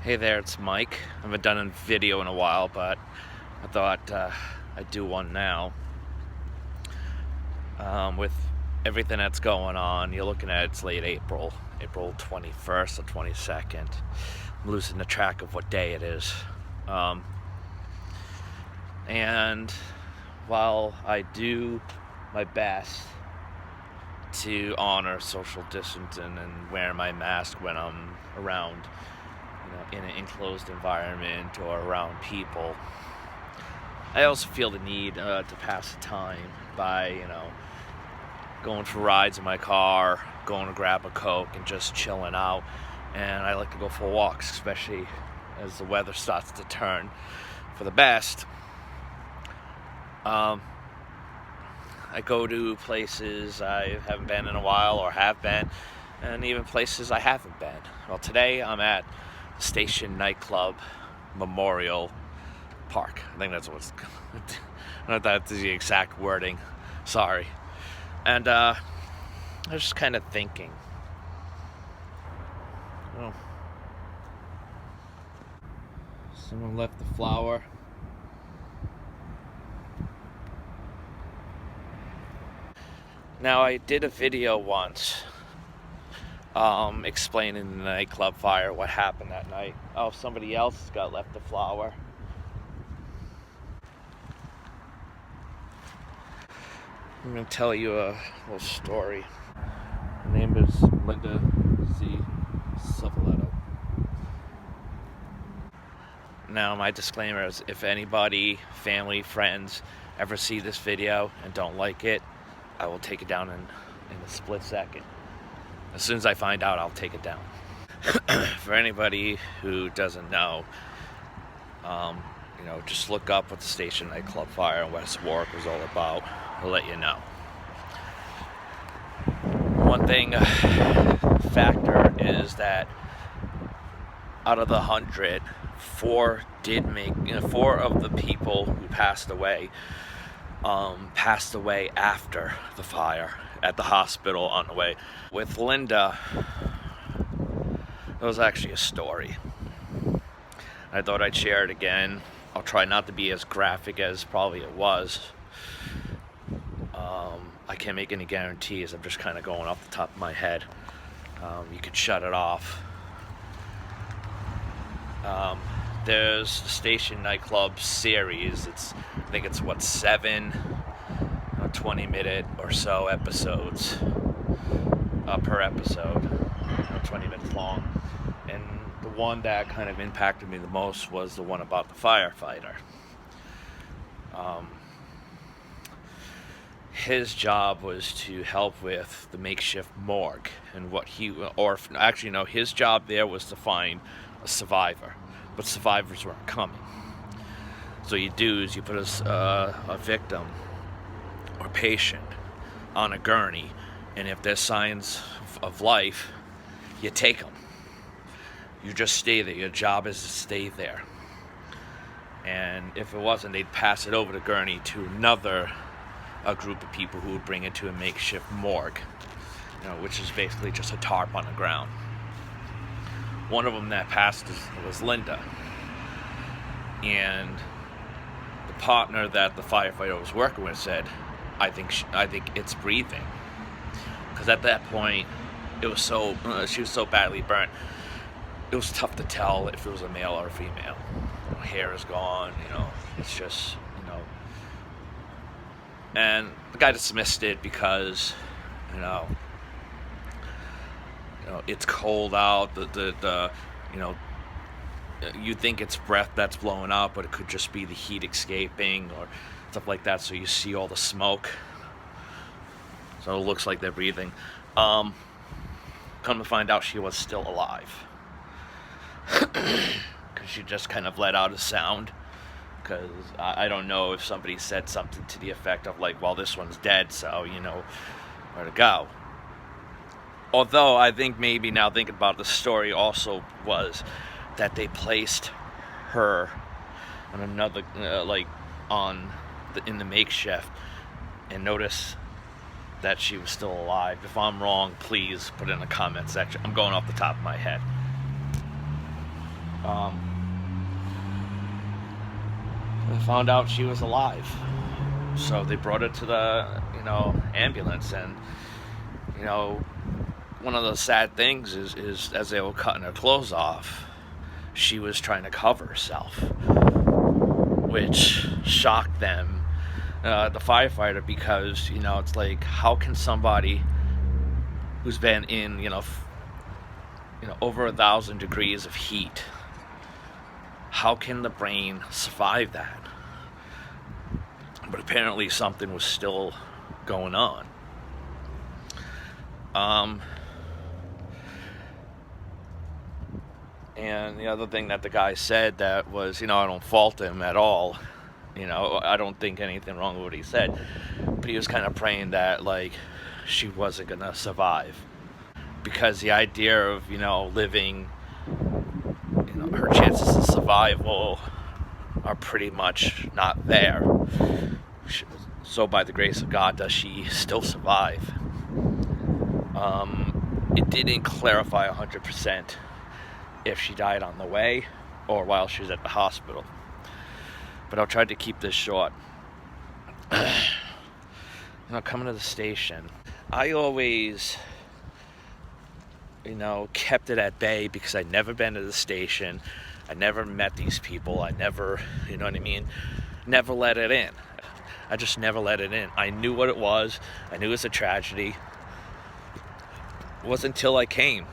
Hey there, it's Mike. I haven't done a video in a while, but I thought I'd do one now. With everything that's going on, you're looking at it's late April, April 21st or 22nd. I'm losing the track of what day it is. And while I do my best to honor social distancing and wear my mask when I'm around, in an enclosed environment or around people, I also feel the need to pass the time by, going for rides in my car, going to grab a Coke and just chilling out. And I like to go for walks, especially as the weather starts to turn for the best. I go to places I haven't been in a while or have been, and even places I haven't been. Well, today I'm at Station Nightclub Memorial Park. I think that's what's. I don't know if that's the exact wording. Sorry. And I was just kind of thinking. Oh, someone left the flower. Now, I did a video once explaining the nightclub fire, what happened that night. Oh, somebody else got left the flower. I'm going to tell you a little story. Her name is Linda Z. Savoletto. Now, my disclaimer is if anybody, family, friends, ever see this video and don't like it, I will take it down in a split second. As soon as I find out, I'll take it down. For anybody who doesn't know, just look up what the Station Nightclub fire in West Warwick was all about. I'll let you know. One thing, factor is that out of the 100, 4 of the people who passed away after the fire at the hospital on the way. With Linda, it was actually a story. I thought I'd share it again. I'll try not to be as graphic as probably it was. I can't make any guarantees. I'm just kind of going off the top of my head. You could shut it off. There's the Station Nightclub series. I think it's 7 20-minute or so episodes per episode, 20 minutes long. And the one that kind of impacted me the most was the one about the firefighter. His job was to help with the makeshift morgue, and his job there was to find a survivor, but survivors weren't coming. So you put a victim or patient on a gurney, and if there's signs of life, you take them. You just stay there. Your job is to stay there. And if it wasn't, they'd pass it over the gurney to a group of people who would bring it to a makeshift morgue, which is basically just a tarp on the ground. One of them that passed was Linda, and the partner that the firefighter was working with said, I think it's breathing, because at that point she was so badly burnt, it was tough to tell if it was a male or a female. Hair is gone, it's just, and the guy dismissed it because, it's cold out. You think it's breath that's blowing out, but it could just be the heat escaping or stuff like that. So you see all the smoke. So it looks like they're breathing. Come to find out, she was still alive. Because she just kind of let out a sound. Because I don't know if somebody said something to the effect of like, well, this one's dead, so where to go. Although I think maybe now thinking about the story also was that they placed her on another, in the makeshift, and notice that she was still alive. If I'm wrong, please put it in the comment section. I'm going off the top of my head. They found out she was alive. So they brought her to the, ambulance. And, one of the sad things is as they were cutting her clothes off, she was trying to cover herself, which shocked them, the firefighter, because, it's like, how can somebody who's been in, over 1,000 degrees of heat, how can the brain survive that? But apparently something was still going on. And the other thing that the guy said that was, I don't fault him at all. I don't think anything wrong with what he said. But he was kind of praying that, like, she wasn't going to survive. Because the idea of, living, her chances of survival are pretty much not there. So by the grace of God does she still survive. It didn't clarify 100% if she died on the way or while she was at the hospital. But I'll try to keep this short. Coming to the station, I always, kept it at bay because I'd never been to the station. I never met these people. I never, never let it in. I just never let it in. I knew what it was. I knew it was a tragedy. It wasn't until I came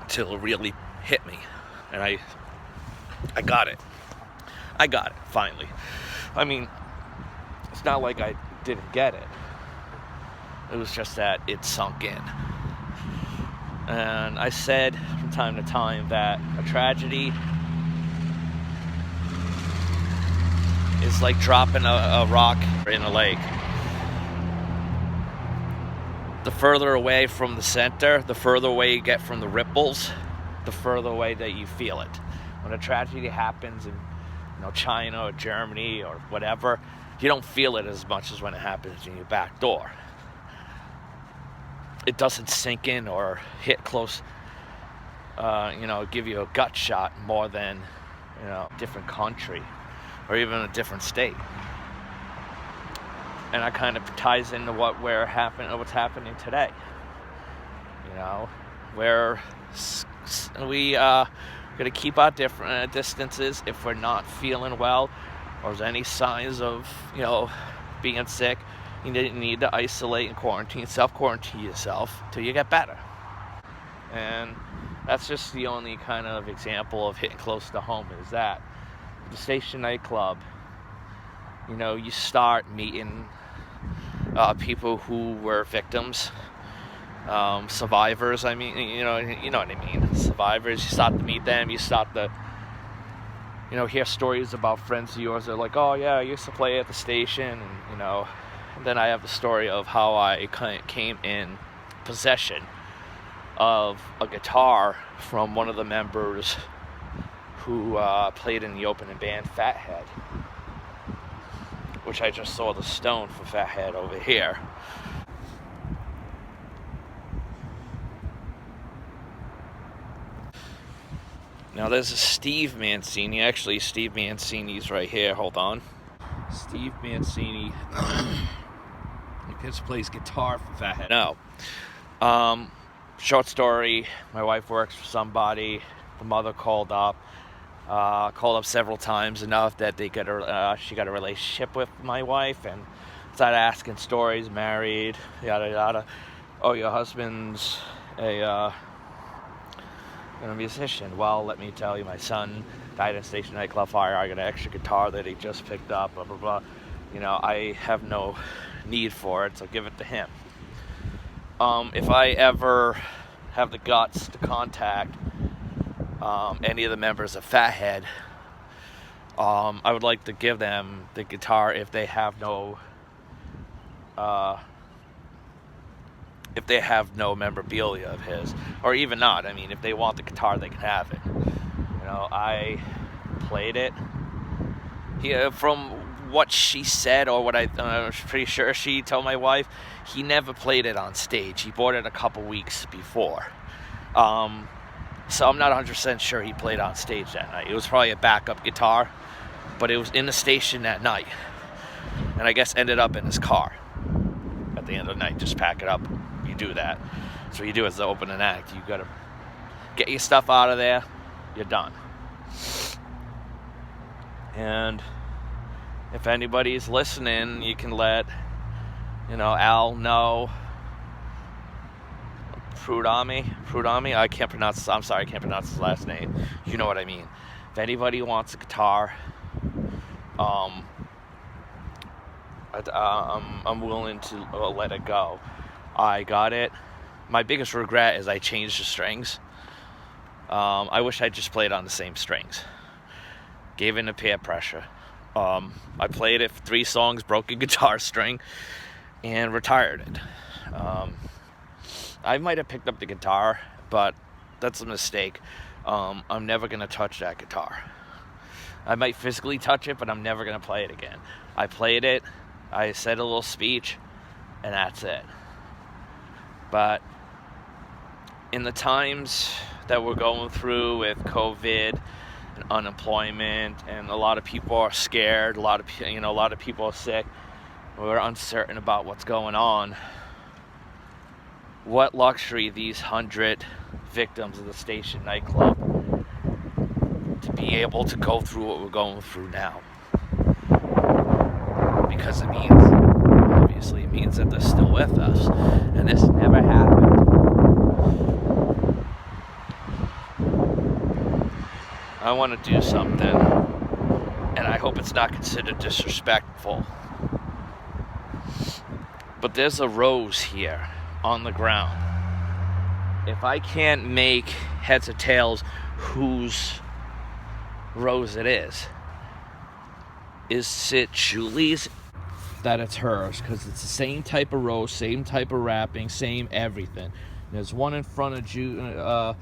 till it really hit me. And I got it. I got it, finally. I mean, it's not like I didn't get it. It was just that it sunk in. And I said from time to time that a tragedy is like dropping a rock in a lake. The further away from the center, the further away you get from the ripples, the further away that you feel it. When a tragedy happens in China or Germany or whatever, you don't feel it as much as when it happens in your back door. It doesn't sink in or hit close, give you a gut shot more than, a different country or even a different state. And that kind of ties into what's happening today. Where we going to keep our different distances if we're not feeling well or there's any signs of, being sick. You need to isolate and self-quarantine yourself till you get better. And that's just the only kind of example of hitting close to home is that. The Station Nightclub, you start meeting people who were victims, survivors. I mean, you know what I mean. Survivors. You start to meet them. You start to, hear stories about friends of yours that are like, oh yeah, I used to play at the station, and And then I have the story of how I came in possession of a guitar from one of the members who played in the opening band Fathead, which I just saw the stone for Fathead over here. Now there's a Steve Mancini. Actually, Steve Mancini's right here. Hold on. Steve Mancini. He just plays guitar for Fathead. No. Short story. My wife works for somebody. The mother called up several times, enough that she got a relationship with my wife and started asking stories, married, yada yada. Oh, your husband's a musician. Well, let me tell you, my son died in a Station Nightclub fire. I got an extra guitar that he just picked up, blah blah blah. I have no need for it, so give it to him. If I ever have the guts to contact any of the members of Fathead, I would like to give them the guitar if they have no memorabilia of his, or even not. I mean, if they want the guitar, they can have it. I played it. From what she said, or what I was pretty sure she told my wife, he never played it on stage. He bought it a couple weeks before. So I'm not 100% sure he played on stage that night. It was probably a backup guitar, but it was in the station that night. And I guess ended up in his car at the end of the night. Just pack it up. You do that. So you do as the opening act. You gotta get your stuff out of there. You're done. And if anybody's listening, you can let, Al know. Prudami. I'm sorry, I can't pronounce his last name. You know what I mean. If anybody wants a guitar, I'm willing to let it go. I got it. My biggest regret is I changed the strings. I wish I just played on the same strings. Gave in to peer pressure. I played it for 3 songs, broke a guitar string, and retired it. I might have picked up the guitar, but that's a mistake. I'm never going to touch that guitar. I might physically touch it, but I'm never going to play it again. I played it, I said a little speech, and that's it. But in the times that we're going through with COVID and unemployment, and a lot of people are scared, a lot of people are sick, we're uncertain about what's going on. What luxury these 100 victims of the Station Nightclub to be able to go through what we're going through now. Because it means that they're still with us. And this never happened. I want to do something, and I hope it's not considered disrespectful. But there's a rose here on the ground. If I can't make heads or tails whose rose it is it Julie's? That it's hers, because it's the same type of rose, same type of wrapping, same everything. There's one in front of Judy.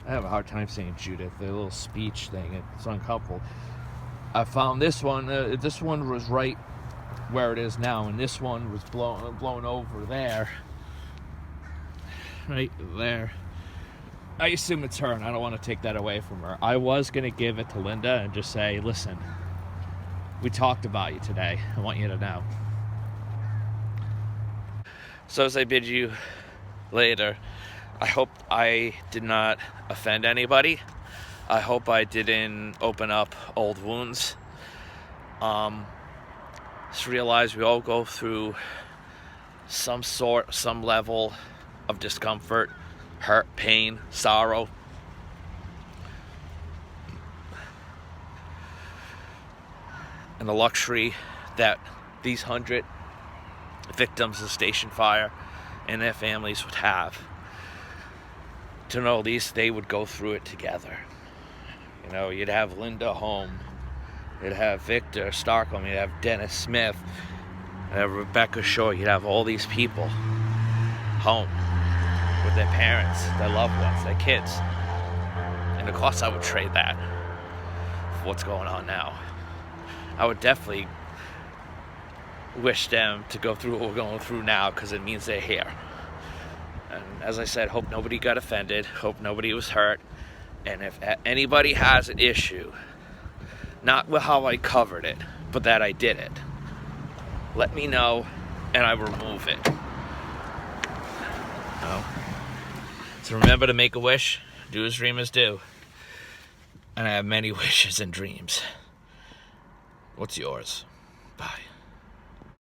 I have a hard time saying Judith. The little speech thing, it's uncomfortable. I found this one. This one was right where it is now, and this one was blown over there, right there. I assume it's her, and I don't want to take that away from her. I was going to give it to Linda and just say, listen, we talked about you today. I want you to know. So as I bid you later, I hope I did not offend anybody. I hope I didn't open up old wounds. Just realize we all go through some level of discomfort, hurt, pain, sorrow. And the luxury that these 100 victims of station fire and their families would have to know at least they would go through it together. You'd have Linda home, you'd have Victor Starkholm, you'd have Dennis Smith, you'd have Rebecca Shaw, you'd have all these people home with their parents, their loved ones, their kids. And of course I would trade that for what's going on now. I would definitely wish them to go through what we're going through now, because it means they're here. And as I said, hope nobody got offended, hope nobody was hurt. And if anybody has an issue, not with how I covered it, but that I did it, let me know and I will remove it. So remember to make a wish, do as dreamers do. And I have many wishes and dreams. What's yours? Bye.